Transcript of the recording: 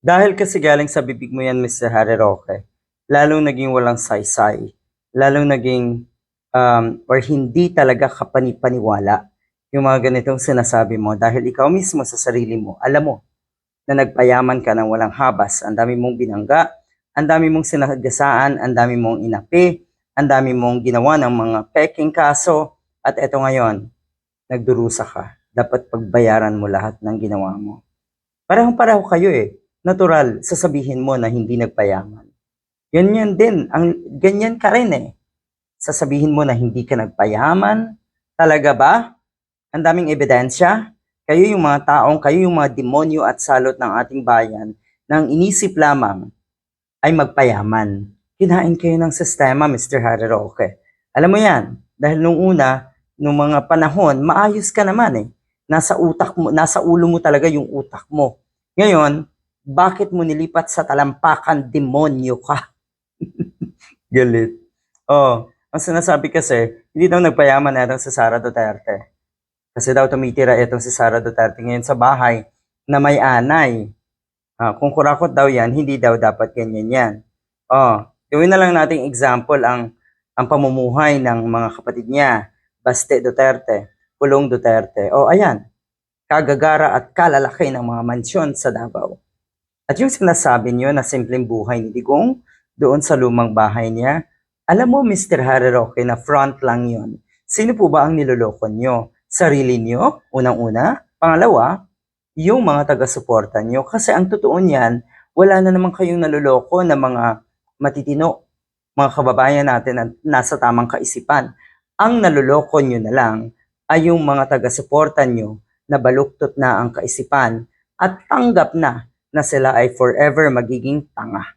Dahil kasi galing sa bibig mo yan, Mr. Harry Roque, lalong naging walang saysay, lalong naging or hindi talaga kapani-paniwala yung mga ganitong sinasabi mo dahil ikaw mismo sa sarili mo, alam mo na nagpayaman ka ng walang habas, ang dami mong binangga, ang dami mong sinagasaan, ang dami mong inapi, ang dami mong ginawa ng mga peking kaso, at eto ngayon, nagdurusa ka. Dapat pagbayaran mo lahat ng ginawa mo. Parehong-pareho kayo eh. Natural, sasabihin mo na hindi nagpayaman. Ganyan din, ganyan ka rin eh. Sasabihin mo na hindi ka nagpayaman. Talaga ba? Ang daming ebidensya. Kayo yung mga demonyo at salot ng ating bayan na ang inisip lamang ay magpayaman. Kinain kayo ng sistema, Mr. Harry Roque. Alam mo yan, dahil nung una, nung mga panahon, maayos ka naman eh. Nasa utak mo, nasa ulo mo talaga yung utak mo. Ngayon, bakit mo nilipat sa talampakan, demonyo ka? Galit. Oh, ang sinasabi kasi, hindi daw nagpayaman na si Sara Duterte. Kasi daw tumitira itong si Sara Duterte ngayon sa bahay na may anay. Kung kurakot daw yan, hindi daw dapat ganyan yan. Gawin na lang nating example ang pamumuhay ng mga kapatid niya. Baste Duterte, Pulong Duterte. Ayan, kagagara at kalalaki ng mga mansyon sa Davao. At yung sinasabi niyo na simpleng buhay ni Digong doon sa lumang bahay niya, alam mo Mr. Harry Roque na front lang yon. Sino po ba ang niloloko niyo? Sarili niyo, unang-una. Pangalawa, yung mga taga-suporta niyo. Kasi ang totoo niyan, wala na naman kayong naloloko na mga matitino, mga kababayan natin na nasa tamang kaisipan. Ang naloloko niyo na lang ay yung mga taga-suporta niyo na baluktot na ang kaisipan at tanggap na sila ay forever magiging tanga.